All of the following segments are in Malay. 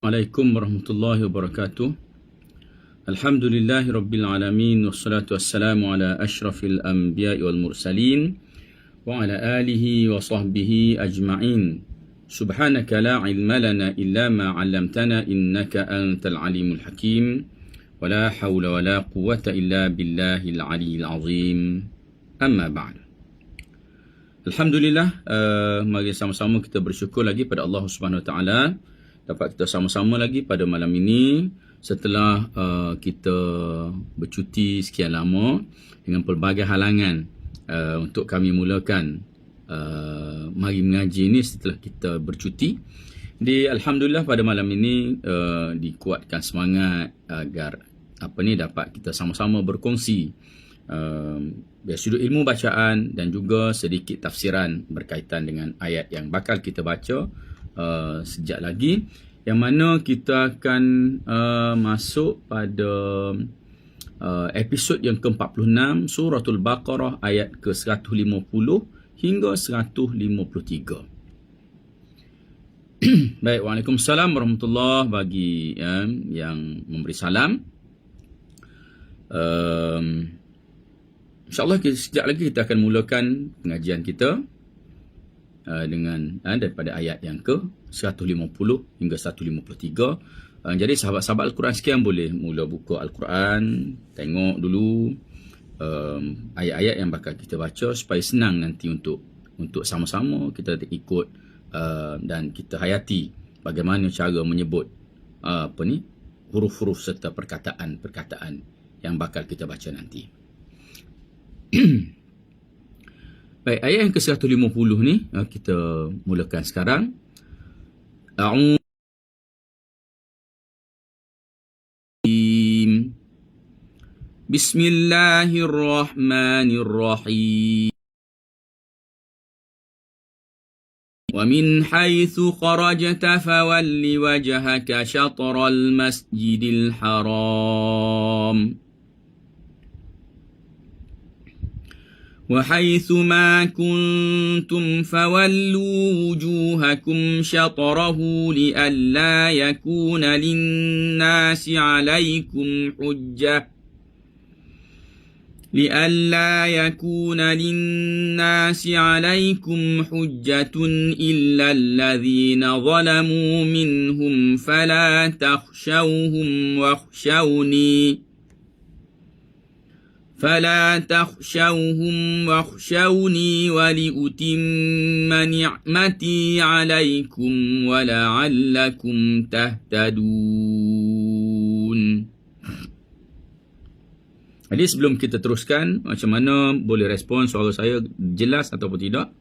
Assalamualaikum warahmatullahi wabarakatuh. Alhamdulillahi rabbil alamin, wassalatu wassalamu ala asyrafil anbiya'i wal mursalin wa ala alihi wa sahbihi ajma'in. Subhanaka la ilma lana illa ma 'allamtana innaka antal alimul hakim. Wa la hawla wa la quwwata illa billahil aliyyil azim. Amma ba'd. Alhamdulillah, mari sama-sama kita bersyukur lagi pada Allah Subhanahu wa taala dapat kita sama-sama lagi pada malam ini setelah kita bercuti sekian lama dengan pelbagai halangan untuk kami mulakan mari mengaji ini setelah kita bercuti. Jadi alhamdulillah pada malam ini dikuatkan semangat agar dapat kita sama-sama berkongsi dari sudut ilmu bacaan dan juga sedikit tafsiran berkaitan dengan ayat yang bakal kita baca sejak lagi, yang mana kita akan masuk pada episod yang ke-46 Suratul Baqarah ayat ke-150 hingga 153. Baik, Waalaikumsalam warahmatullahi bagi yang memberi salam. InsyaAllah sejak lagi kita akan mulakan pengajian kita dengan daripada ayat yang ke 150 hingga 153. Jadi sahabat-sahabat Al-Quran sekian boleh mula buka Al-Quran, tengok dulu ayat-ayat yang bakal kita baca supaya senang nanti untuk sama-sama kita ikut dan kita hayati bagaimana cara menyebut huruf-huruf serta perkataan-perkataan yang bakal kita baca nanti. Baik, ayat yang ke-150 ni kita mulakan sekarang. Bismillahirrahmanirrahim. Wa min haitsu kharajta fawalli wajhaka syatral masjidil haram. وحيث ما كنتم فولوا وجوهكم شطره لئلا يكون للناس عليكم حجة إلا الذين ظلموا منهم فلا تخشوهم واخشوني ولأتم نعمتي عليكم ولعلكم تهتدون. Jadi sebelum kita teruskan, macam mana boleh respon suara saya jelas ataupun tidak?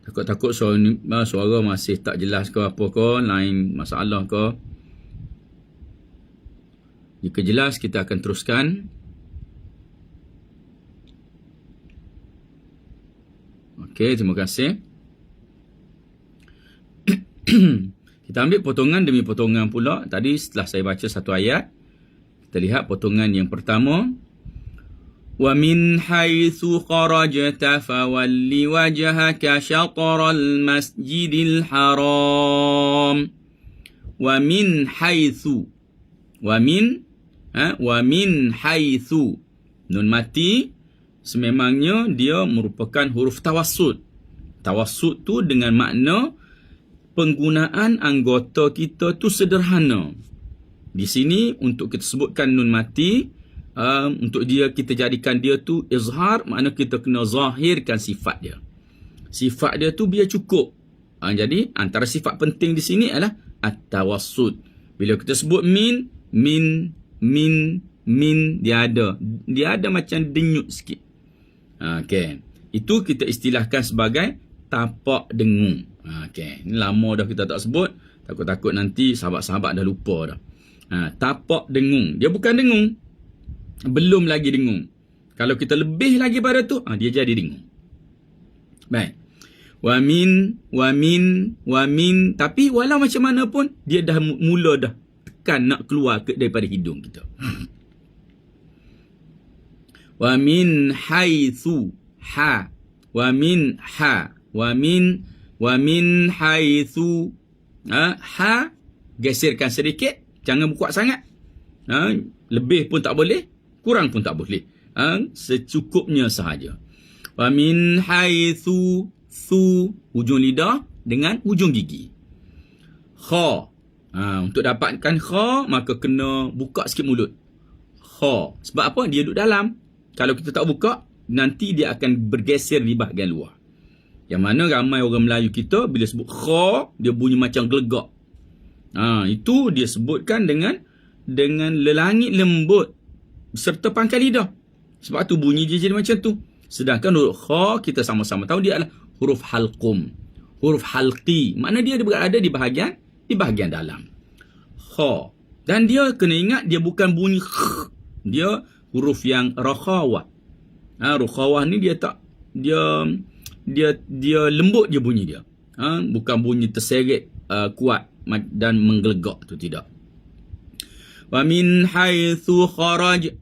Takut-takut suara masih tak jelas ke apa ke, lain masalah ke. Jika jelas, kita akan teruskan. Okey, terima kasih. Kita ambil potongan demi potongan pula. Tadi setelah saya baca satu ayat, kita lihat potongan yang pertama. وَمِنْ حَيْثُ خَرَجْتَ فَوَلِّ وَجْهَكَ شَطْرَ الْمَسْجِدِ الْحَرَامِ. وَمِنْ حَيْثُ nun mati sememangnya dia merupakan huruf tawassut. Tawassut tu dengan makna penggunaan anggota kita tu sederhana. Di sini untuk kita sebutkan nun mati, untuk kita jadikan dia tu izhar, makna kita kena zahirkan sifat dia. Sifat dia tu biar cukup. Jadi antara sifat penting di sini adalah at-tawassut. Bila kita sebut min, dia ada macam denyut sikit. Okey. Itu kita istilahkan sebagai tapak dengung. Okey. Ini lama dah kita tak sebut. Takut-takut nanti sahabat-sahabat dah lupa dah. Tapak dengung. Dia bukan dengung. Belum lagi dengung. Kalau kita lebih lagi pada tu, dia jadi dengung. Baik. Wa min. Tapi walau macam mana pun, dia dah mula dah tekan nak keluar daripada hidung kita. Wa min haitsu. Ha, wa min haitsu. Ha, geserkan sedikit, jangan berkuat sangat. Lebih pun tak boleh, kurang pun tak boleh. Secukupnya sahaja. Wa min haitsu, su, hujung lidah dengan hujung gigi. Kha, untuk dapatkan kha, maka kena buka sikit mulut. Kha, sebab apa? Dia duduk dalam. Kalau kita tak buka, nanti dia akan bergeser di bahagian luar. Yang mana ramai orang Melayu kita bila sebut kha, dia bunyi macam gelegak. Itu dia sebutkan dengan lelangit lembut serta pangkal lidah. Sebab tu bunyi dia jadi macam tu. Sedangkan huruf kha kita sama-sama tahu dia adalah huruf halqum. Huruf halqi. Makna dia berada di bahagian dalam. Kha. Dan dia kena ingat dia bukan bunyi kh. Dia huruf yang rakhawah. Rakhawah ni dia lembut je bunyi dia. Bukan bunyi terseret kuat dan menggelegak tu, tidak. Wa min haitsu kharaj.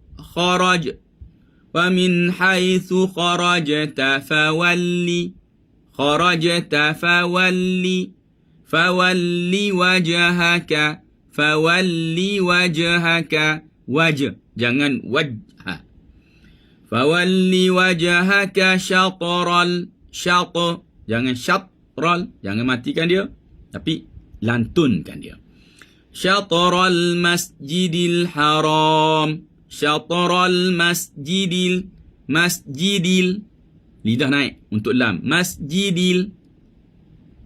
Wa min haitsu kharajta fawalli. Kharajta fawalli. Fawalli wajhaka. Fawalli wajhaka. Jangan wajha. Fawalli wajhaka syatral. Jangan syatral. Jangan matikan dia. Tapi lantunkan dia. Syatral masjidil haram. Syatral masjidil. Lidah naik untuk lam. Masjidil.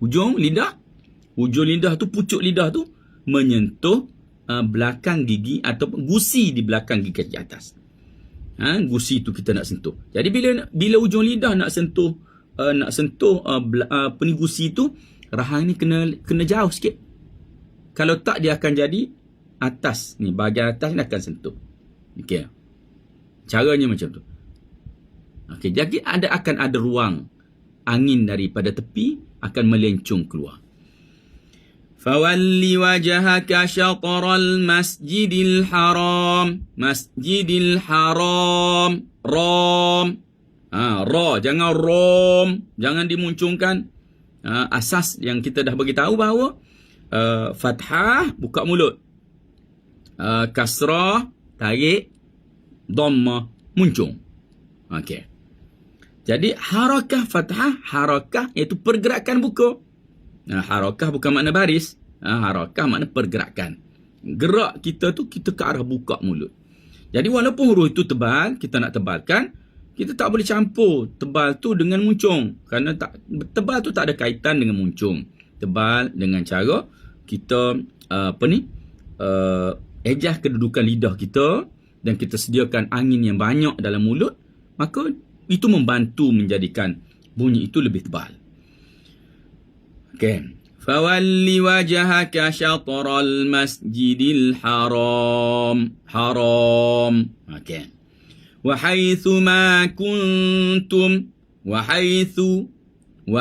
Hujung lidah tu, pucuk lidah tu menyentuh belakang gigi ataupun gusi di belakang gigi di atas. Gusi tu kita nak sentuh. Jadi bila ujung lidah nak sentuh gusi tu, rahang ni kena jauh sikit. Kalau tak, dia akan jadi atas ni, bahagian atas ni akan sentuh. Okey. Caranya macam tu. Okey, jadi akan ada ruang angin daripada tepi akan melencung keluar. Fawalli wajhaka syatral masjidil haram. Masjidil haram. Ram. Ra. Jangan rom. Jangan dimuncungkan. Asas yang kita dah bagi tahu bahawa fathah, buka mulut. Kasrah, tarik. Dhammah, muncung. Okey. Jadi harakah fathah, harakah iaitu pergerakan buka. Harakah bukan makna baris. Harakah makna pergerakan. Gerak kita tu, kita ke arah buka mulut. Jadi walaupun huruf itu tebal, kita nak tebalkan, kita tak boleh campur tebal tu dengan muncung. Kerana tebal tu tak ada kaitan dengan muncung. Tebal dengan cara kita ejah kedudukan lidah kita dan kita sediakan angin yang banyak dalam mulut, maka itu membantu menjadikan bunyi itu lebih tebal. Okey. Fawalli wajhaka syatral masjidil haram. Okey. Wa haitsu ma kuntum. Wa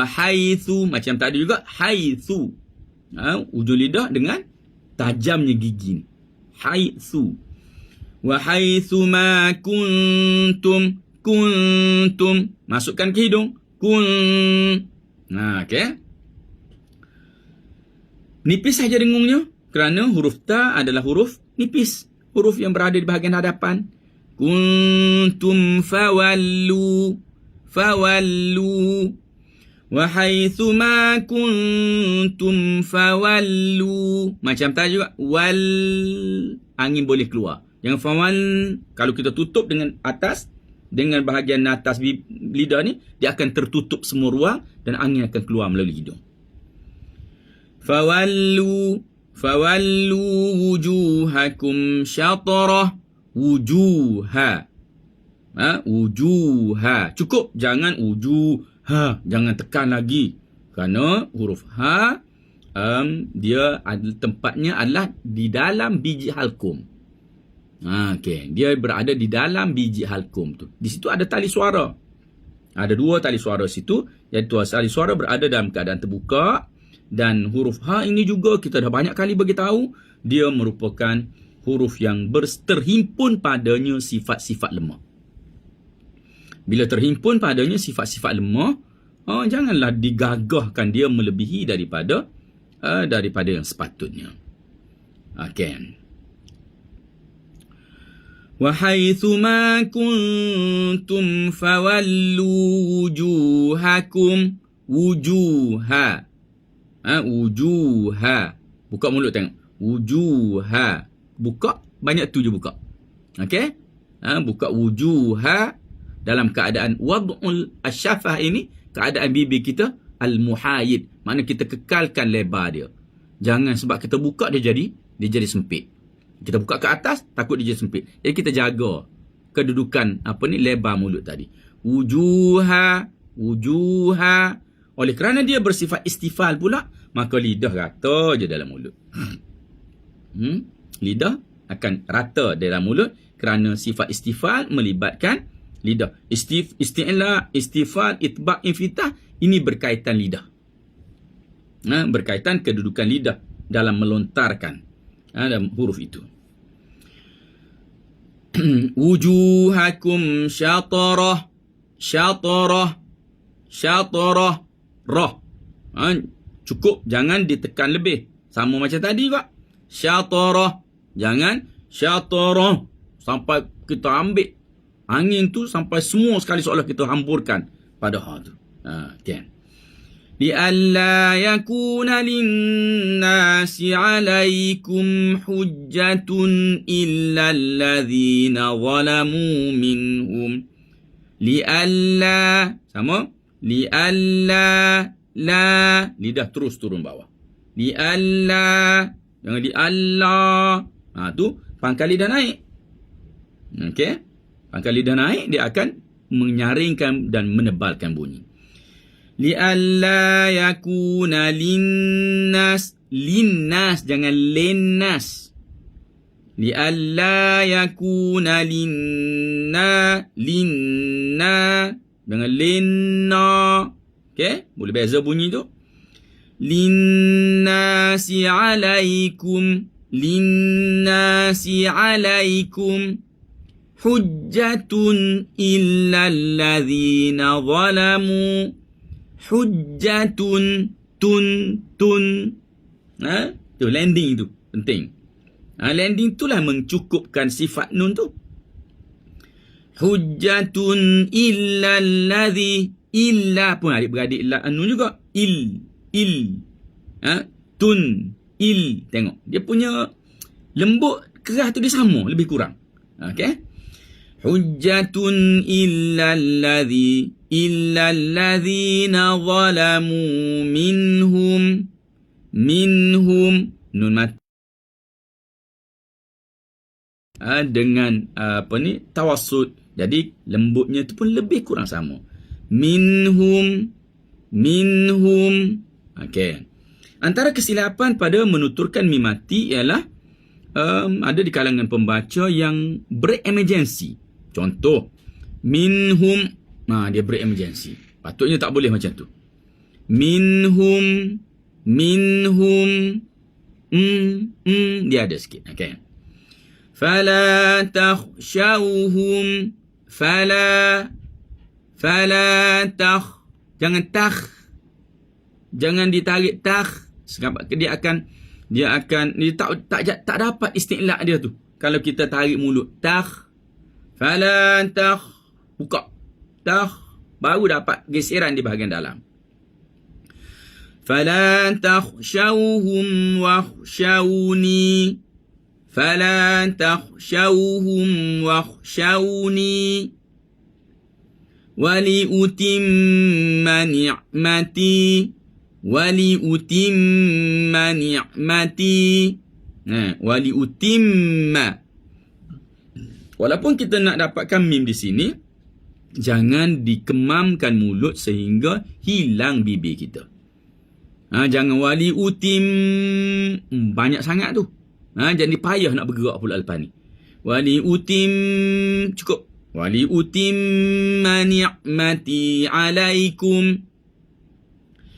haitsu macam tadi juga, haitsu. Ujung lidah dengan tajamnya gigi ni. Haitsu. Wa haitsu ma kuntum. Masukkan ke hidung. Okey. Nipis saja dengungnya kerana huruf ta adalah huruf nipis, huruf yang berada di bahagian hadapan. Kuntum fawallu. Wa haitsu ma kuntum fawallu. Macam tadi juga wal, angin boleh keluar. Jangan fawal, kalau kita tutup dengan atas, dengan bahagian atas lidah ni, dia akan tertutup semua ruang dan angin akan keluar melalui hidung. Fawallu wujuhakum syatrah. Wujuha. Wujuha. Cukup, jangan wujuha. Jangan tekan lagi. Kerana huruf ha, dia tempatnya adalah di dalam biji halkum. Okay. Dia berada di dalam biji halkum tu. Di situ ada tali suara. Ada 2 tali suara situ. Iaitu tali suara berada dalam keadaan terbuka. Dan huruf ha ini juga kita dah banyak kali bagi tahu, dia merupakan huruf yang terhimpun padanya sifat-sifat lemah. Bila terhimpun padanya sifat-sifat lemah, janganlah digagahkan dia melebihi daripada yang sepatutnya. Okay. Wa haitsu ma kuntum fawallu wujuhakum. Wujuha. Wujuha. Buka mulut tengok. Wujuha. Buka, banyak tu je buka. Okey? Buka wujuha dalam keadaan wad'ul asyafah ini, keadaan bibir kita al-muhayid. Maknanya kita kekalkan lebar dia. Jangan sebab kita buka dia jadi sempit. Kita buka ke atas, takut dia jadi sempit. Jadi kita jaga kedudukan lebar mulut tadi. Wujuha. Oleh kerana dia bersifat istifal pula, maka lidah rata je dalam mulut. Lidah akan rata dalam mulut kerana sifat istifal melibatkan lidah. Isti'la, istifal, itba', infitah, ini berkaitan lidah. Berkaitan kedudukan lidah dalam melontarkan dalam huruf itu. Wujuhakum syatarah. Rah. Cukup, jangan ditekan lebih. Sama macam tadi juga. Syatarah. Jangan syatarah. Sampai kita ambil angin tu sampai semua sekali seolah kita hamburkan pada ha tu. Okay. Li'alla yakuna linnasi 'alaikum hujjatun illa alladhina zalamu minhum. Li'alla, sama? Li'alla, la, lidah terus turun bawah. Li'alla, jangan li'alla. Tu pangkal lidah naik. Okey. Pangkal lidah naik, dia akan menyaringkan dan menebalkan bunyi. Li'alla yakuna linnas. Linnas, jangan linnas. Li'alla yakuna linna. Dengan linna. Okey? Boleh beza bunyi tu. Linnasi alaikum. Linnasi alaikum. Hujjatun illa alladhina zalamu. Hujjatun. Tun. Tu landing tu. Penting. Landing itulah mencukupkan sifat nun tu. Hujjatun illa alladhi. Illa pun adik-beradik nun juga. Tun. Tengok. Dia punya lembut keras tu dia sama. Lebih kurang. Okay. Hujjatun illa alladhina zalamu minhum. Nun mati. Dengan tawassut. Jadi lembutnya tu pun lebih kurang sama. Minhum. Okey. Antara kesilapan pada menuturkan mim mati ialah ada di kalangan pembaca yang break emergency. Contoh, minhum, dia break emergency. Patutnya tak boleh macam tu. Minhum. Dia ada sikit. Okey. Fala takhshawhum. Fala jangan ditarik sebab dia tak dapat isti'la dia tu kalau kita tarik mulut. Fala buka baru dapat geseran di bahagian dalam. فلا تخشوهم واخشوني فلا تخشوهم واخشوني ولأتم نعمتي ولأتم نعمتي. ولأتم. Walaupun kita nak dapatkan mim di sini, jangan dikemamkan mulut sehingga hilang bibir kita. Jangan waliutim, banyak sangat tu. Jadi payah nak bergerak pula lepas ni. Waliutim, cukup. Waliutim ni'mati alaikum.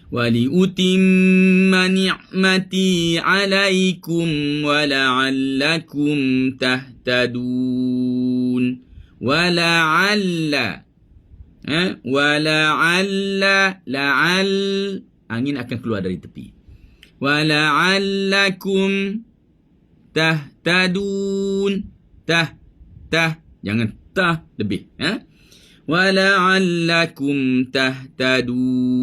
Waliutim ni'mati alaikum wala'allakum tahtadun. Wala'alla. Wala'alla. La'al. Angin akan keluar dari tepi. Wala'allakum tahtadun. Jangan tah lebih. Wala'allakum tahtadun.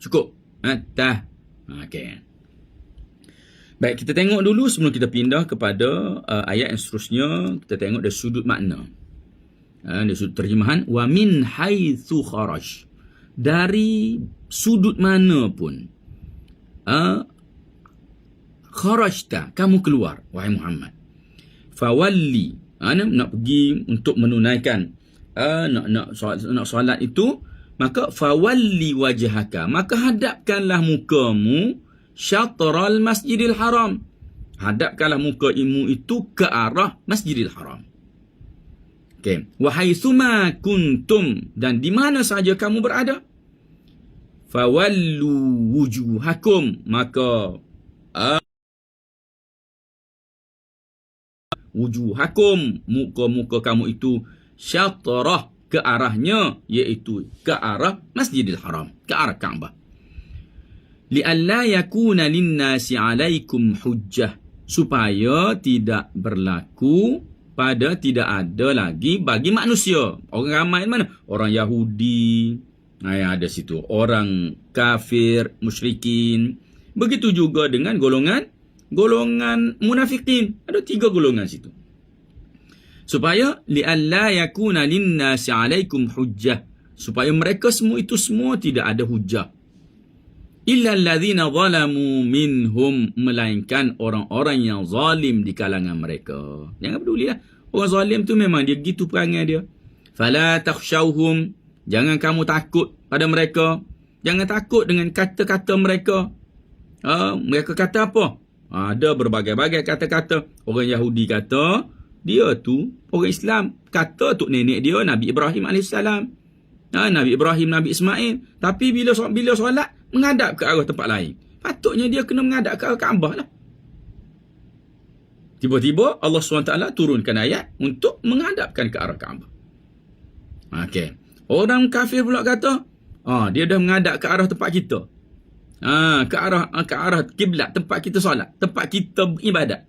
Cukup. Okey. Baik, kita tengok dulu sebelum kita pindah kepada ayat yang seterusnya. Kita tengok dari sudut makna. Dari sudut terjemahan. Wa min haitsu kharaj. Dari sudut mana pun. Kharajta, kamu keluar, wahai Muhammad. Fawalli, nak pergi untuk menunaikan nak solat itu, maka fawalli wajhaka, maka hadapkanlah mukamu syatral masjidil haram. Hadapkanlah mukamu itu ke arah Masjidil Haram. Okey, wa haitsuma kuntum, dan di mana saja kamu berada. Fawallu wujuhakum, maka wujuhakum, muka-muka kamu itu syatrah, ke arahnya, iaitu ke arah Masjidil Haram, ke arah Kaabah. Li'alla yakuna linnasi 'alaikum hujjah, supaya tidak berlaku tidak ada lagi bagi manusia. Orang ramai mana? Orang Yahudi, yang ada situ, orang kafir, musyrikin. Begitu juga dengan golongan munafikin. Ada 3 golongan situ. Supaya li'alla yakuna linnasi 'alaikum hujjah, supaya mereka semua itu tidak ada hujjah. Illa allazina zalamu minhum, melainkan orang-orang yang zalim di kalangan mereka. Jangan pedulilah. Orang zalim tu memang dia gitu perangai dia. Fala takhshawhum, jangan kamu takut pada mereka. Jangan takut dengan kata-kata mereka. Mereka kata apa? Ada berbagai-bagai kata-kata. Orang Yahudi kata dia tu orang Islam. Kata tok nenek dia Nabi Ibrahim AS. Nabi Ibrahim, Nabi Ismail. Tapi bila solat, menghadap ke arah tempat lain. Patutnya dia kena menghadap ke arah Kaabah lah. Tiba-tiba Allah SWT turunkan ayat untuk menghadapkan ke arah Kaabah. Okey. Orang kafir pula kata, dia dah menghadap ke arah tempat kita. Ke arah kiblat, tempat kita solat, tempat kita beribadat.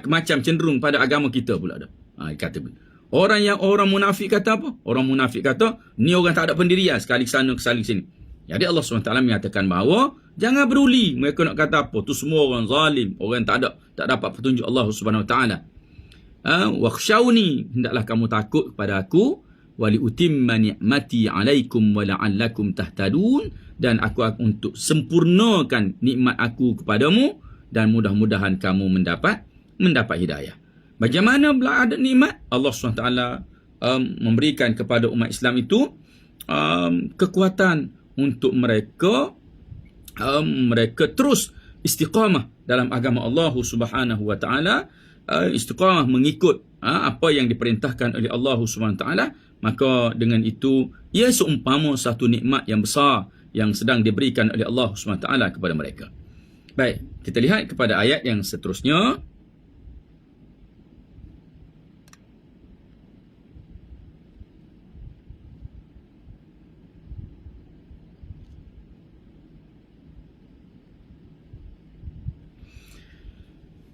Macam cenderung pada agama kita pula dah. Kata orang munafik kata apa? Orang munafik kata, ni orang tak ada pendirian, sekali sana, sekali sini. Jadi Allah SWT menyatakan bahawa jangan beruli mereka nak kata apa. Tu semua orang zalim, orang tak dapat petunjuk Allah SWT. Wakhshawni, hendaklah kamu takut kepada aku. Waliutimma ni'mati alaikum wala'allakum tahtadun, dan aku untuk sempurnakan nikmat aku kepadamu, dan mudah-mudahan kamu mendapat hidayah. Bagaimana pula ada nikmat? Allah SWT memberikan kepada umat Islam itu kekuatan untuk mereka terus istiqamah dalam agama Allah Subhanahu wa taala, istiqamah mengikut apa yang diperintahkan oleh Allah Subhanahu wa taala. Maka dengan itu ia seumpama satu nikmat yang besar yang sedang diberikan oleh Allah Subhanahu wa taala kepada mereka. Baik, kita lihat kepada ayat yang seterusnya.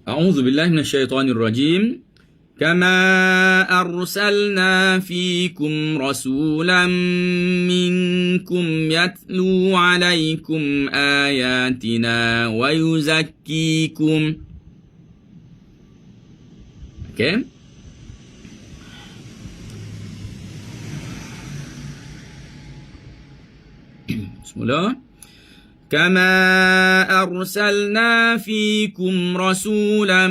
A'udzubillahi minasyaitonirrajim. Kama arsalna fikum rasulan minkum yatlu alaikum ayatina wa yuzakkikum. Okay. Semula. كما أرسلنا فيكم رسولا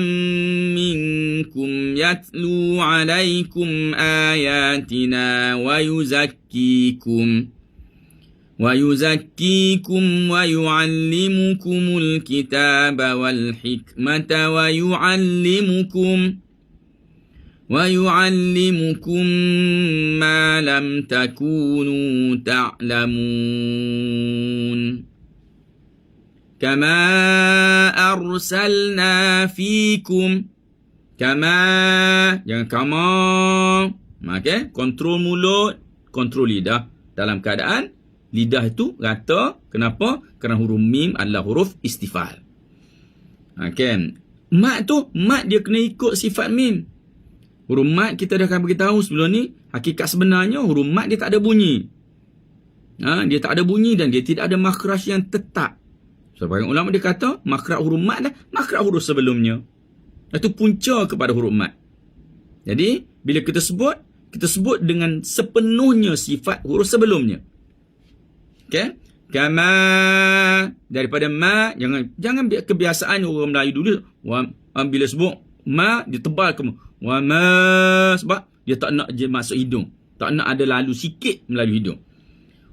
منكم يتلو عليكم آياتنا ويزكيكم ويعلمكم الكتاب والحكمة ويعلمكم ما لم تكونوا تعلمون Kama arsalna fikum. Kama. Jangan kama. Okay. Kontrol mulut. Kontrol lidah. Dalam keadaan lidah itu rata. Kenapa? Kerana huruf mim adalah huruf istifal. Okay. Mat tu. Mat dia kena ikut sifat mim. Huruf mat kita dah akan beritahu sebelum ni. Hakikat sebenarnya huruf mat dia tak ada bunyi. Dia tak ada bunyi dan dia tidak ada makhraj yang tetap. Sebagian ulama dia kata makhraj huruf mat dah makhraj huruf sebelumnya. Itu punca kepada huruf mat. Jadi bila kita sebut dengan sepenuhnya sifat huruf sebelumnya. Okey? Kama daripada ma, jangan kebiasaan orang Melayu dulu bila sebut ma dia tebal ke wa ma, sebab dia tak nak je masuk hidung. Tak nak ada lalu sikit melalui hidung.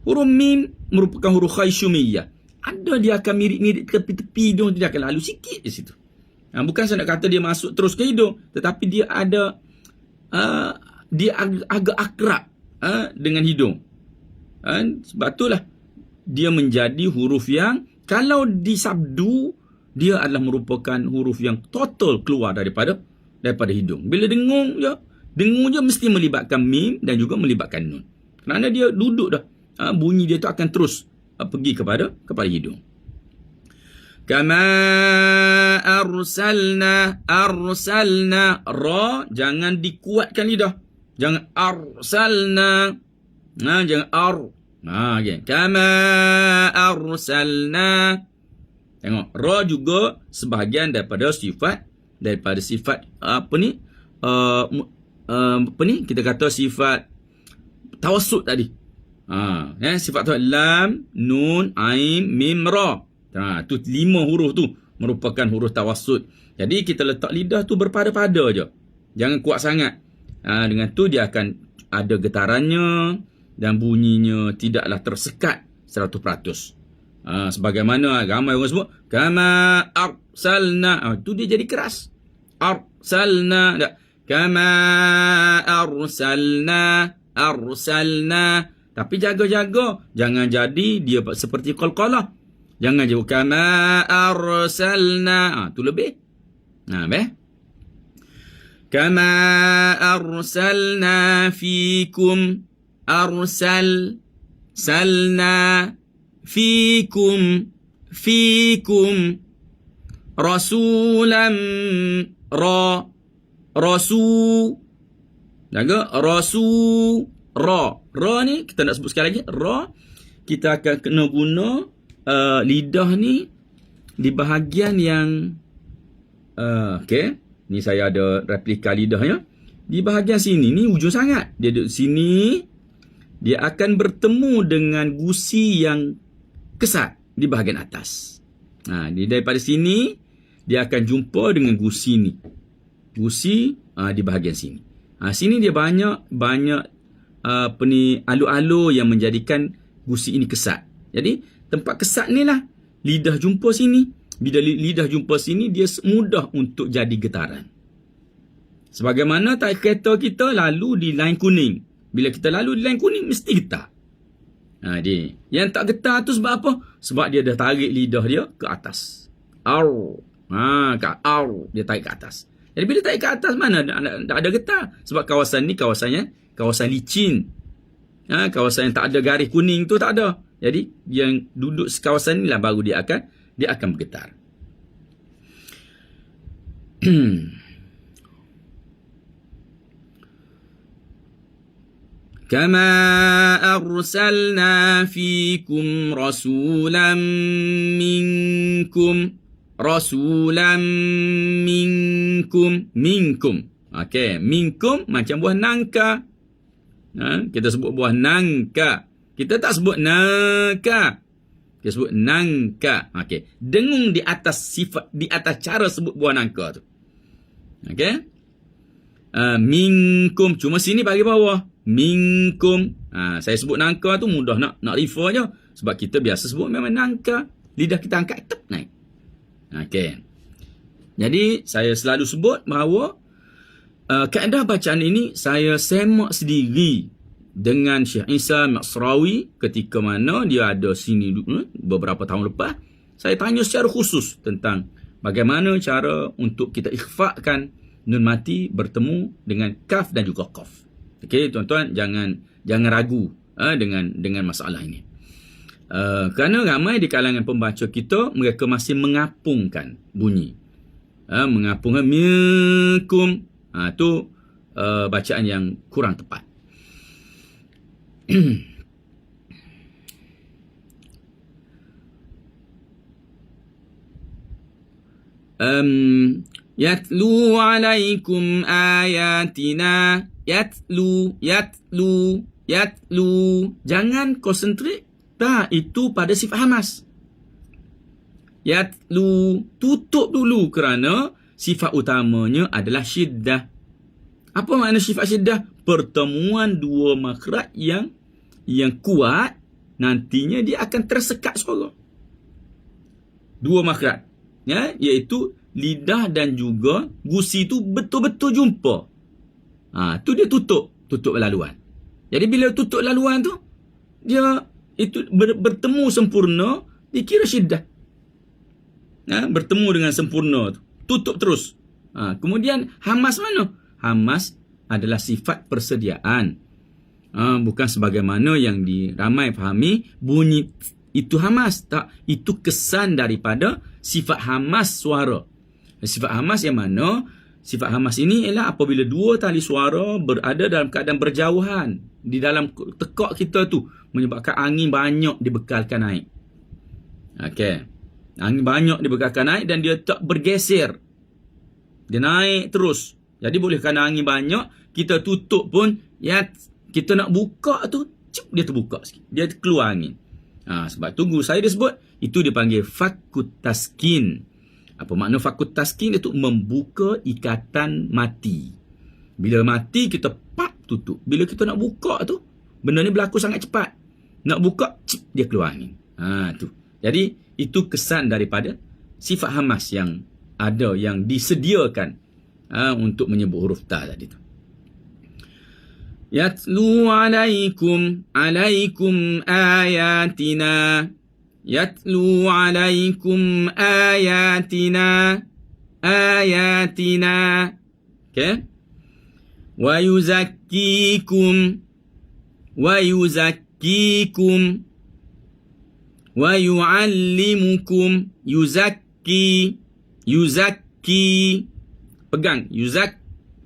Huruf mim merupakan huruf khayshumiyah. Ada dia akan mirik-mirik tepi-tepi hidung, dia akan lalu sikit di situ. Bukan saya nak kata dia masuk terus ke hidung, tetapi dia ada dia agak akrab dengan hidung. Sebab itulah dia menjadi huruf yang kalau disabdu dia adalah merupakan huruf yang total keluar daripada hidung. Bila dengung je mesti melibatkan mim dan juga melibatkan nun. Kerana dia duduk dah. Bunyi dia tu akan terus pergi kepada hidung. Kama arsalna ra, jangan dikuatkan lidah. Jangan arsalna. Jangan ar. Okay. Kama arsalna. Tengok, ra juga sebahagian daripada sifat apa ni kita kata sifat tawassut tadi. Sifat tu lam, nun, ain, mim, ra. Tu 5 huruf tu merupakan huruf tawassut. Jadi kita letak lidah tu berpada-pada je. Jangan kuat sangat. Dengan tu dia akan ada getarannya dan bunyinya tidaklah tersekat 100%. Sebagaimana ramai orang sebut kama arsalna. Tu dia jadi keras. Arsalna. Kama arsalna. Tapi jaga-jaga. Jangan jadi dia seperti qalqalah. Jangan jadi kama arsalna. Tu lebih. Kama arsalna fikum. Salna. Fikum. Rasulam. Jaga. Ra ni kita nak sebut sekali lagi. Ra kita akan kena guna lidah ni di bahagian yang okey, ni saya ada replika lidahnya. Di bahagian sini ni ujung sangat. Dia duduk sini, dia akan bertemu dengan gusi yang kesat di bahagian atas. Daripada sini dia akan jumpa dengan gusi ni. Gusi di bahagian sini. Sini dia banyak alu-alu yang menjadikan gusi ini kesat. Jadi tempat kesat ni lah lidah jumpa sini. Bila lidah jumpa sini dia mudah untuk jadi getaran. Sebagaimana kereta kita lalu di line kuning. Bila kita lalu di line kuning mesti getar. Yang tak getar tu sebab apa? Sebab dia dah tarik lidah dia ke atas. Dia tarik ke atas. Jadi bila tarik ke atas mana tak ada getar. Sebab kawasan ni kawasan licin. Kawasan yang tak ada garis kuning tu tak ada. Jadi yang duduk kawasan ni lah baru dia akan bergetar. Kama arsalna fikum rasulan minkum. Rasulan minkum. Minkum. Okey, minkum macam buah nangka. Kita sebut buah nangka. Kita tak sebut nangka. Kita sebut nangka. Okey, dengung di atas sifat, di atas cara sebut buah nangka tu. Okey. Minkum, cuma sini bagi bawah. Minkum. Saya sebut nangka tu mudah nak refer je. Sebab kita biasa sebut memang nangka. Lidah kita angkat, tep, naik. Okey. Jadi, saya selalu sebut bahawa kaedah bacaan ini saya semak sendiri dengan Syekh Isa Maksrawi ketika mana dia ada sini beberapa tahun lepas. Saya tanya secara khusus tentang bagaimana cara untuk kita ikhfakan nun mati bertemu dengan kaf dan juga qaf. Okey, tuan-tuan jangan ragu dengan masalah ini. Kerana ramai di kalangan pembaca kita mereka masih mengapungkan bunyi. Mengapungkan minkum. Itu bacaan yang kurang tepat. Yatlu alaikum ayatina. Yatlu. Jangan konsentrate. Tak, itu pada sifat hamas. Yatlu. Tutup dulu kerana sifat utamanya adalah syiddah. Apa makna sifat syiddah? Pertemuan dua makhraj yang kuat, nantinya dia akan tersekat suara. Dua makhraj, iaitu lidah dan juga gusi tu betul-betul jumpa. Tu dia tutup laluan. Jadi bila tutup laluan tu, dia itu bertemu sempurna, dikira syiddah. Bertemu dengan sempurna tu. Tutup terus. Kemudian hamas mana? Hamas adalah sifat persediaan. Bukan sebagaimana yang ramai fahami bunyi itu hamas. Tak, itu kesan daripada sifat hamas suara. Sifat hamas yang mana? Sifat hamas ini ialah apabila dua tali suara berada dalam keadaan berjauhan di dalam tekak kita tu, menyebabkan angin banyak dibekalkan naik. Okey. Angin banyak dibekalkan naik dan dia tak bergeser. Dia naik terus. Jadi boleh kerana angin banyak, kita tutup pun, kita nak buka tu, dia terbuka sikit. Dia keluar angin. Sebab tu guru saya dia sebut, itu dipanggil fakut taskin. Apa makna fakut taskin? Itu membuka ikatan mati. Bila mati, kita tutup. Bila kita nak buka tu, benda ni berlaku sangat cepat. Nak buka, dia keluar angin. Tu. Jadi, itu kesan daripada sifat hamas yang ada, yang disediakan untuk menyebut huruf ta tadi tu. Yatlu alaikum ayatina. Yatlu alaikum ayatina. Okay? Wa yuzakkikum. Wa yu'allimukum. Yuzakki. Pegang. Yuzakki.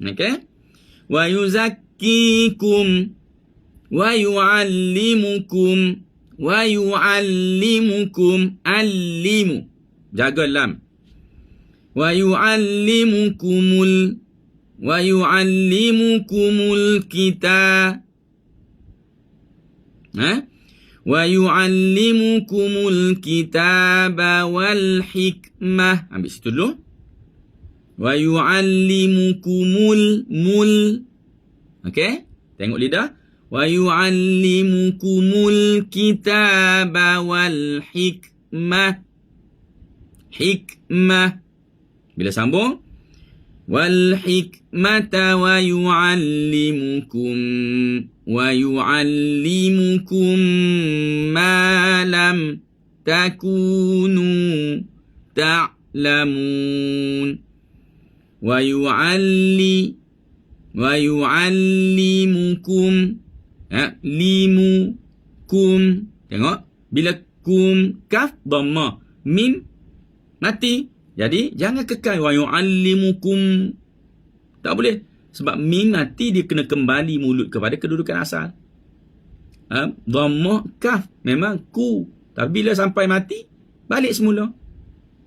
Okay? Wa yuzakkikum. Wa yu'allimukum. Allimu. Jaga lam. Wa yu'allimukumul kitab. Wa yu'allimukumul kitaba wal hikmah. Ambil situ dulu. Wa yu'allimukumul Okey? Tengok lidah. Wa yu'allimukumul kitaba wal hikmah. Hikmah. Bila sambung, wal hikmata wa yu'allimukum ma lam takunu ta'lamun. Wa yu'allimukum limukum. Tengok, bila kum kaf dhamma, mim mati. Jadi jangan kekal wa yu'allimukum. Tak boleh. Sebab mim nanti dia kena kembali mulut kepada kedudukan asal. Dhammah kaf memang ku. Tapi bila sampai mati, balik semula.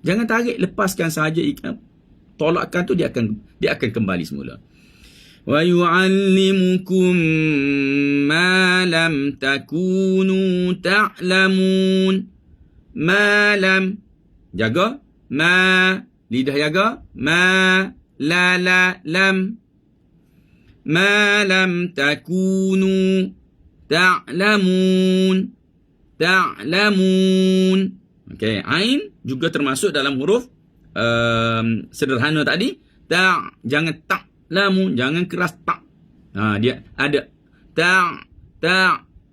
Jangan tarik, lepaskan sahaja ikan. Tolakkan tu dia akan kembali semula. Wa yu'allimukum ma lam takunu ta'lamun. Ma lam. Jaga. Ma. Lidah jaga. Ma. La lam. Ma lam takunu ta'lamun. Ta'lamun. Okey, ain juga termasuk dalam huruf sederhana tadi. Jangan ta'lamun, jangan keras tak. Dia ada ta.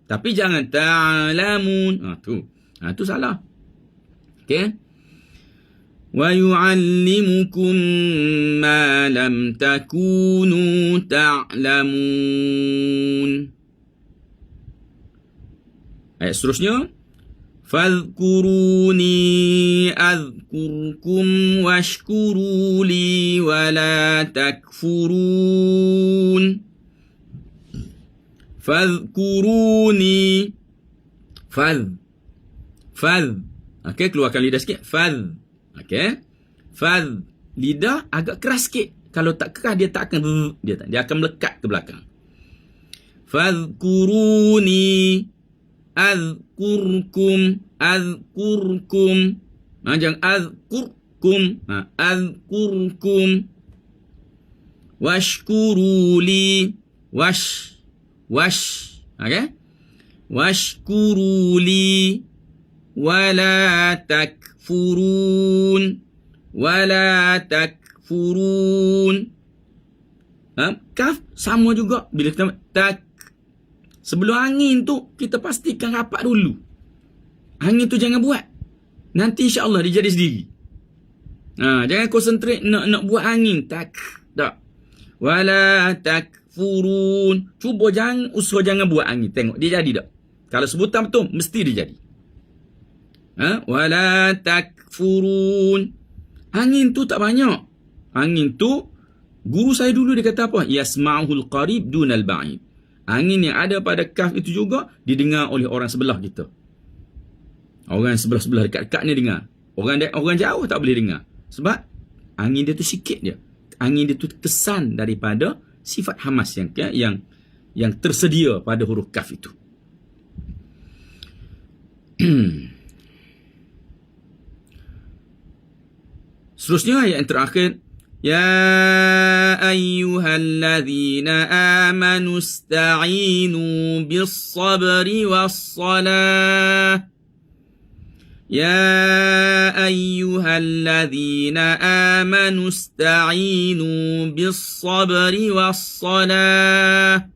Tapi jangan ta'lamun. Tu salah. Okey. Wa yu'allimukum ma lam takunu ta'lamun. Ayat seterusnya. Fadhkuruni adhkurkum washkuru li wa la takfurun. Fadhkuruni. Fadh. Okey, keluarkan lidah sikit. Fadh. Okey. Fadh. Lidah agak keras sikit. Kalau tak keras dia tak akan dia akan melekat ke belakang. Fadhkuruni azkurkum. Jangan azkurkum. Azkurkum. Washkuruli. Wash. Okey. Washkuruli. Wala takfurun. Kaf sama juga. Bila kita sebelum angin tu, kita pastikan rapat dulu. Angin tu jangan buat. Nanti insya-Allah dia jadi sendiri. Jangan konsentrate nak buat angin. Tak. Wala takfurun. Cuba usaha jangan buat angin. Tengok dia jadi tak? Kalau sebutan betul, mesti dia jadi. Wala takfurun. Angin tu tak banyak. Angin tu, guru saya dulu dia kata apa? Yasma'uhul qarib dunal ba'id. Angin yang ada pada kaf itu juga didengar oleh orang sebelah kita. Orang sebelah-sebelah dekat-dekat ni dengar. Orang jauh tak boleh dengar. Sebab angin dia tu sikit je. Angin dia tu kesan daripada sifat hamas yang tersedia pada huruf kaf itu. Seterusnya ayat yang terakhir. Ya ayyuhalladzina amanu ista'inu bis-sabri was-salah. Ya ayyuhalladzina amanu ista'inu bis-sabri was-salah.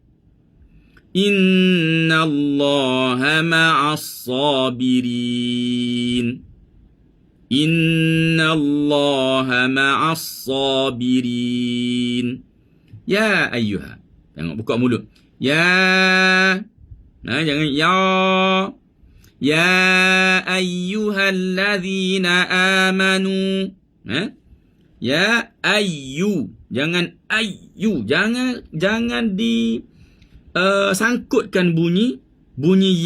Innallaha ma'as-sabirin. Innallaha ma'as-sabirin. Ya ayyuha. Tengok, buka mulut. Ya. Jangan ya. Ya ayyuhalladzina amanu. Ya ayyu. Jangan ayyu. Jangan di sangkutkan bunyi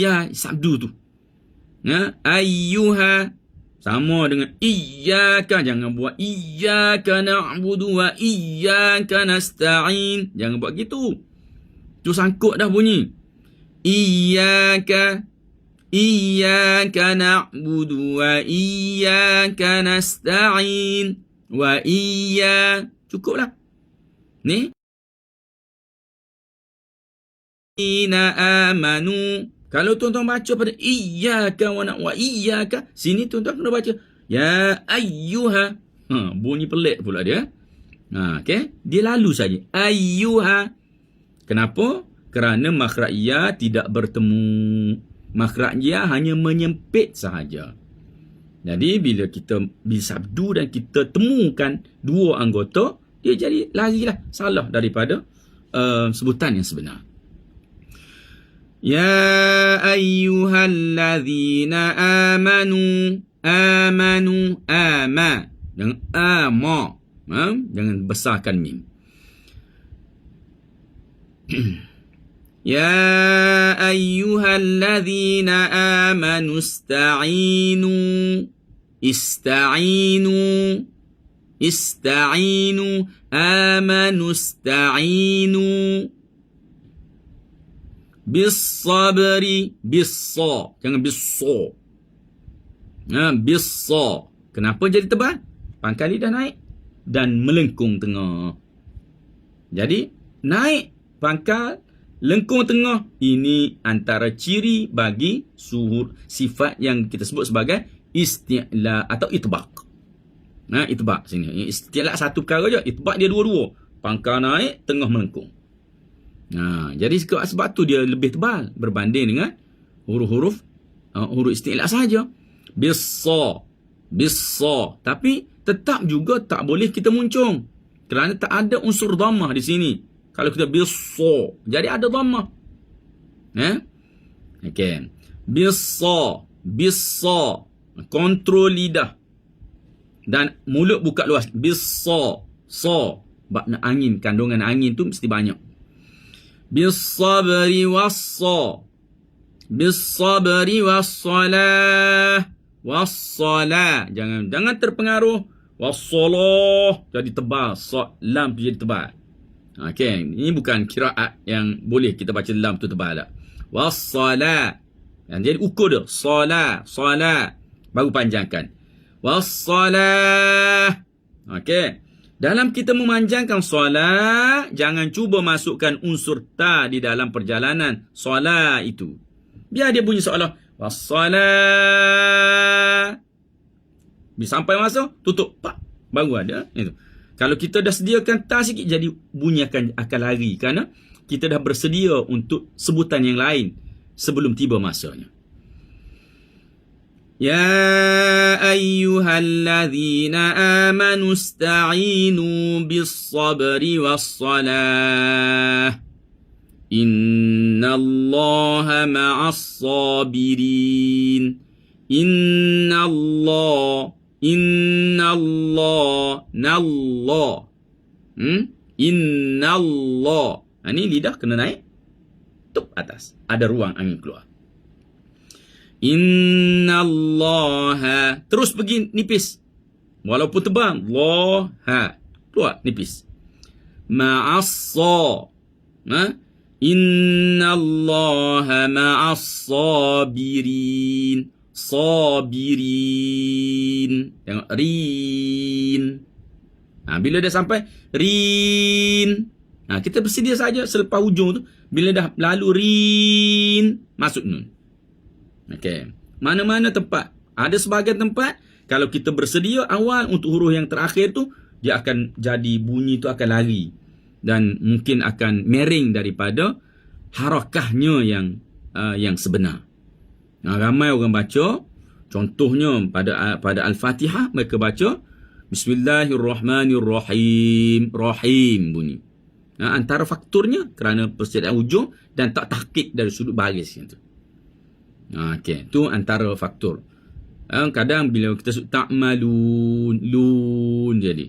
ya sabdu tu. Ayyuha sama dengan iyyaka. Jangan buat iyyaka na'budu wa iyyaka nasta'in. Jangan buat gitu. Tu sangkut dah bunyi. Iyyaka na'budu wa iyyaka nasta'in. Wa cukuplah. Ni. Ina amanu. Kalau tuan-tuan baca pada iyyaka wa iyyaka, sini tuan-tuan kena baca ya ayyuha. Bunyi pelik pula dia. Okey, dia lalu saja. Ayyuha. Kenapa? Kerana makhraj ya tidak bertemu. Makhraj ya hanya menyempit sahaja. Jadi bila kita sabdu dan kita temukan dua anggota, dia jadi larilah salah daripada sebutan yang sebenar. Ya ayyuhalladzina amanu. Jangan ama. Jangan besarkan mim. Ya ayyuhalladzina amanu ista'inu amanu ista'inu bis sabri, bis-sa, jangan bis-sa. Bis-sa. Kenapa jadi tebal? Pangkal lidah naik dan melengkung tengah. Jadi naik pangkal, lengkung tengah, ini antara ciri bagi suhur sifat yang kita sebut sebagai isti'la atau itbaq. Itbaq sini. Isti'la satu perkara je, itbaq dia dua-dua. Pangkal naik, tengah melengkung. Jadi sebab tu dia lebih tebal berbanding dengan huruf isti'la saja. Bis-sa. Tapi tetap juga tak boleh kita muncung kerana tak ada unsur dhammah di sini. Kalau kita bis-sa, jadi ada dhammah. Okey. Bis-sa. Kontrol lidah dan mulut buka luas. Bis-sa. Makna angin, kandungan angin tu mesti banyak. Bis-sabri was-sa. Bis-sabri was-salah. Was-salah. Jangan terpengaruh. Was-salah jadi tebal. Lam tu jadi tebal. Okey, ini bukan kiraat yang boleh kita baca lam tu tebal tak. Was-salah. Yang jadi ukur dia. Salah. Baru panjangkan. Was-salah. Okey. Dalam kita memanjangkan solat, jangan cuba masukkan unsur ta di dalam perjalanan solat itu. Biar dia bunyi seolah wassalat. Bila sampai masa, tutup. Pak. Baru ada. Itu. Kalau kita dah sediakan ta sikit, jadi bunyi akan lari. Kerana kita dah bersedia untuk sebutan yang lain sebelum tiba masanya. Ya ayyuhalladzina amanu ista'inu bis-sabri was-salah. Innallaha ma'as-sabirin. Innallah. Innallah. Ini lidah kena naik. Tup atas. Ada ruang angin keluar. Innallaha. Terus pergi nipis. Walaupun tebal. Allaha. Keluar nipis. Ma'assa. Innallaha ma'as-sabirin. Sabirin. Tengok. Rin. Bila dah sampai. Rin. Kita bersedia saja selepas hujung tu. Bila dah lalu rin. Masuk nun. Okey. Mana-mana tempat. Ada sebahagian tempat, kalau kita bersedia awal untuk huruf yang terakhir tu, dia akan jadi bunyi tu akan lari. Dan mungkin akan miring daripada harakahnya yang sebenar. Ramai orang baca, contohnya pada Al-Fatihah, mereka baca, Bismillahirrahmanirrahim. Rahim bunyi. Antara faktornya kerana persediaan hujung dan tak tahqiq dari sudut baris itu. Okey, tu antara faktor. Kadang bila kita sebut ta'malun, lun jadi.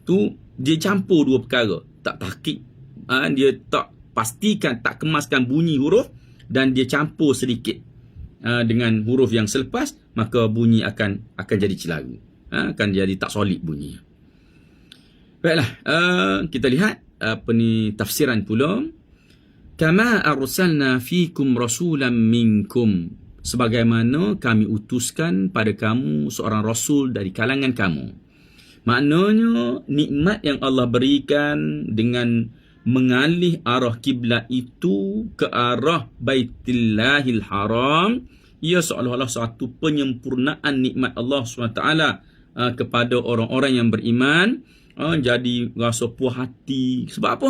Tu dia campur dua perkara. Tak tahqiq, dia tak pastikan, tak kemaskan bunyi huruf dan dia campur sedikit dengan huruf yang selepas, maka bunyi akan jadi celaru. Akan jadi tak solid bunyi. Baiklah, kita lihat tafsiran pula. Kama arsalna fikum rasulan minkum. Sebagaimana kami utuskan pada kamu seorang rasul dari kalangan kamu. Maknanya nikmat yang Allah berikan dengan mengalih arah kiblat itu ke arah Baitullahil Haram, ia seolah-olah satu penyempurnaan nikmat Allah SWT kepada orang-orang yang beriman. Jadi rasa puas hati. Sebab apa?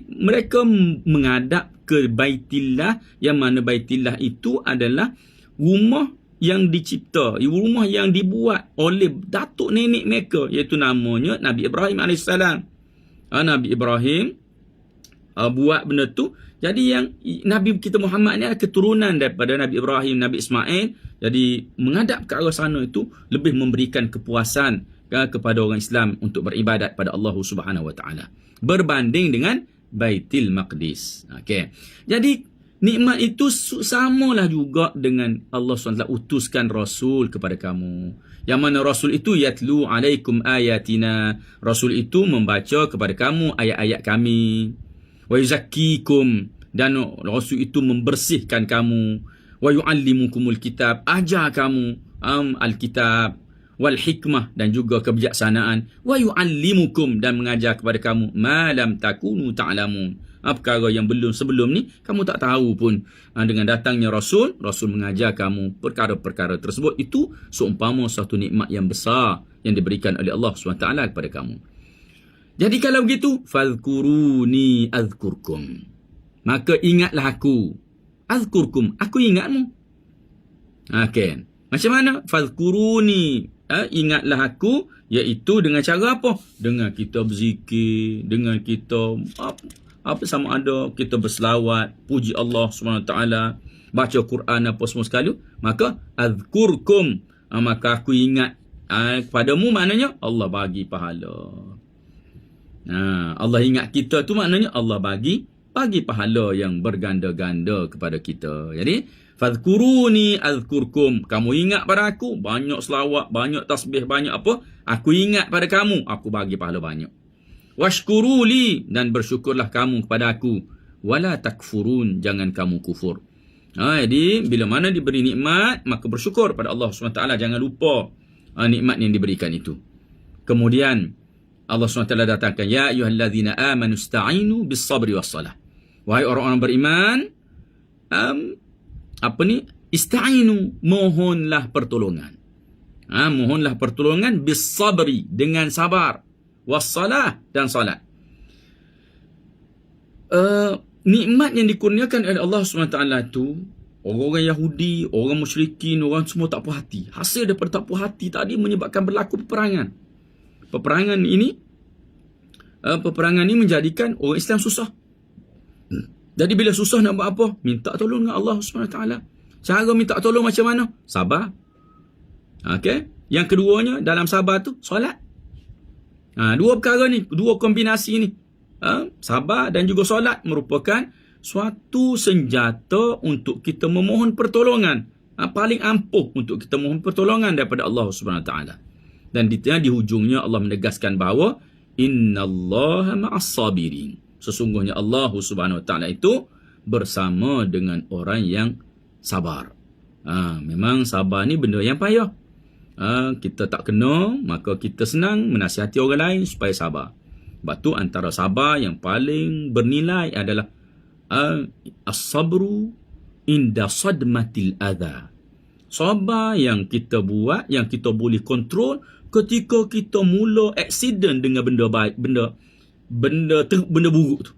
Mereka menghadap ke Baitillah, yang mana Baitillah itu adalah rumah yang dicipta, rumah yang dibuat oleh datuk nenek mereka, iaitu namanya Nabi Ibrahim AS. Nabi Ibrahim buat benda tu. Jadi yang Nabi kita Muhammad ni adalah keturunan daripada Nabi Ibrahim, Nabi Ismail. Jadi menghadap ke arah sana itu lebih memberikan kepuasan kepada orang Islam untuk beribadat pada Allah Subhanahu Wa Taala, berbanding dengan Baitul Maqdis. Okey. Jadi nikmat itu samalah juga dengan Allah SWT utuskan Rasul kepada kamu. Yang mana Rasul itu yatlu alaikum ayatina. Rasul itu membaca kepada kamu ayat-ayat kami. Wa yuzakkikum. Dan Rasul itu membersihkan kamu. Wa yu'allimukumul kitab. Ajar kamu Alkitab. Wal hikmah. Dan juga kebijaksanaan. Wa yu'allimukum. Dan mengajar kepada kamu. Ma lam takunu ta'lamun. Perkara yang belum sebelum ni kamu tak tahu pun. Dengan datangnya Rasul mengajar kamu perkara-perkara tersebut. Itu seumpama satu nikmat yang besar yang diberikan oleh Allah SWT kepada kamu. Jadi kalau begitu, fadhkuruni azkurkum. Maka ingatlah aku. Azkurkum, aku ingatmu. Okey. Macam mana? Fadhkuruni, ingatlah aku, iaitu dengan cara apa? Dengan kita berzikir, dengan kita apa sama ada kita berselawat, puji Allah SWT, baca Quran apa semua sekali, maka azkurkum, maka aku ingat kepadamu, maknanya Allah bagi pahala. Allah ingat kita tu maknanya Allah bagi pahala yang berganda-ganda kepada kita. Jadi fadhkuruni azkurkum, kamu ingat pada aku, banyak selawat, banyak tasbih, banyak apa, aku ingat pada kamu, aku bagi pahala banyak. Washkuruli, dan bersyukurlah kamu kepada aku. Wala takfurun, jangan kamu kufur. Jadi bila mana diberi nikmat, maka bersyukur pada Allah SWT. Jangan lupa nikmat yang diberikan itu. Kemudian Allah SWT datangkan, ya ayyuhallazina amanu ista'inu bis sabri was salah. Wahai orang-orang beriman, ista'inu, mohonlah pertolongan. Mohonlah pertolongan bis sabri, dengan sabar. Wassalah, dan salat. Nikmat yang dikurniakan oleh Allah SWT itu, orang-orang Yahudi, orang musyrikin, orang semua tak puas hati. Hasil daripada tak puas hati tadi menyebabkan berlaku peperangan. Peperangan ini menjadikan orang Islam susah. Jadi bila susah nak buat apa? Minta tolong dengan Allah SWT. Cara minta tolong macam mana? Sabar. Okey. Yang keduanya dalam sabar tu solat. Dua perkara ni, dua kombinasi ni, sabar dan juga solat, merupakan suatu senjata untuk kita memohon pertolongan, paling ampuh untuk kita mohon pertolongan daripada Allah SWT. Dan di hujungnya Allah menegaskan bahawa innallaha ma'as sabirin, sesungguhnya Allah SWT itu bersama dengan orang yang sabar. Memang sabar ni benda yang payah. Kita tak kena, maka kita senang menasihati orang lain supaya sabar. Sebab tu antara sabar yang paling bernilai adalah as-sabru inda sadmatil adha. Sabar yang kita buat, yang kita boleh kontrol ketika kita mula accident dengan benda baik, benda buruk tu.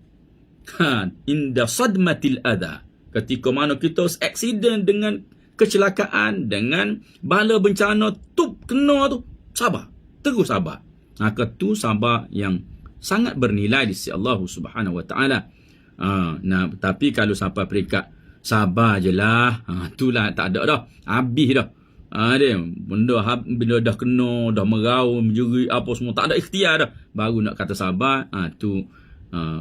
Inda sadmatil adha, ketika mana kita accident dengan kecelakaan, dengan bala bencana tu kena tu, sabar, terus sabar. Maka tu sabar yang sangat bernilai di sisi Allah Subhanahu Wa Taala. Tapi kalau sampai peringkat sabar je lah, itulah tak ada dah, habis dah. Dia benda dah kena, dah meraung, menjerit apa semua, tak ada ikhtiar dah, baru nak kata sabar.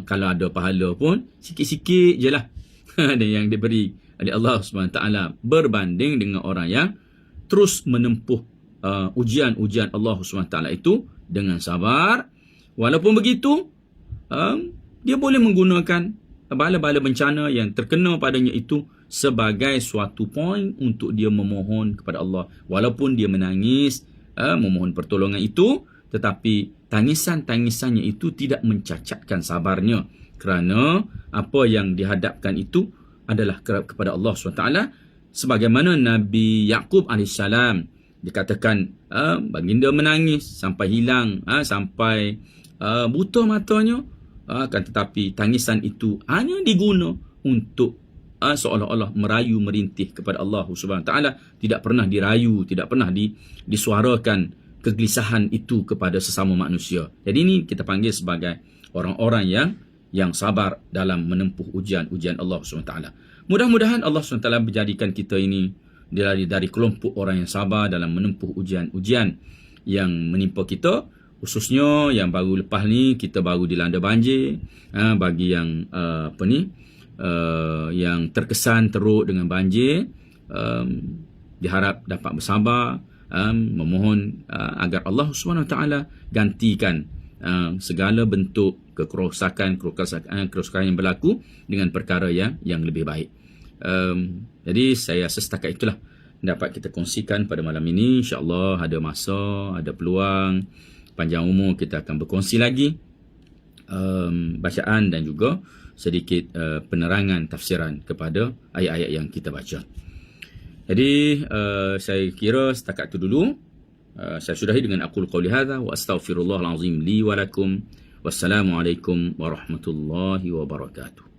Kalau ada pahala pun sikit-sikit je lah yang diberi oleh Allah SWT, berbanding dengan orang yang terus menempuh ujian-ujian Allah SWT itu dengan sabar. Walaupun begitu, dia boleh menggunakan bala-bala bencana yang terkena padanya itu sebagai suatu poin untuk dia memohon kepada Allah. Walaupun dia menangis, memohon pertolongan itu, tetapi tangisan-tangisannya itu tidak mencacatkan sabarnya, kerana apa yang dihadapkan itu adalah kepada Allah SWT. Sebagaimana Nabi Yaqub AS dikatakan, baginda menangis sampai hilang, sampai buta matanya, tetapi tangisan itu hanya diguna untuk seolah-olah merayu merintih kepada Allah SWT. Tidak pernah dirayu, tidak pernah disuarakan kegelisahan itu kepada sesama manusia. Jadi ini kita panggil sebagai orang-orang yang sabar dalam menempuh ujian-ujian Allah SWT. Mudah-mudahan Allah SWT menjadikan kita ini dari kelompok orang yang sabar dalam menempuh ujian-ujian yang menimpa kita. khususnya yang baru lepas ni kita baru dilanda banjir, bagi yang yang terkesan teruk dengan banjir, diharap dapat bersabar, memohon agar Allah Subhanahu Wa Taala gantikan segala bentuk kerosakan yang berlaku dengan perkara yang lebih baik. Jadi saya rasa setakat itulah dapat kita kongsikan pada malam ini. InsyaAllah ada masa, ada peluang, panjang umur kita akan berkongsi lagi bacaan dan juga sedikit penerangan tafsiran kepada ayat-ayat yang kita baca. Jadi saya kira setakat itu dulu. Saya sudahi dengan aqul qawli hadza wa astaghfirullahal azim li wa lakum. Wassalamualaikum warahmatullahi wabarakatuh.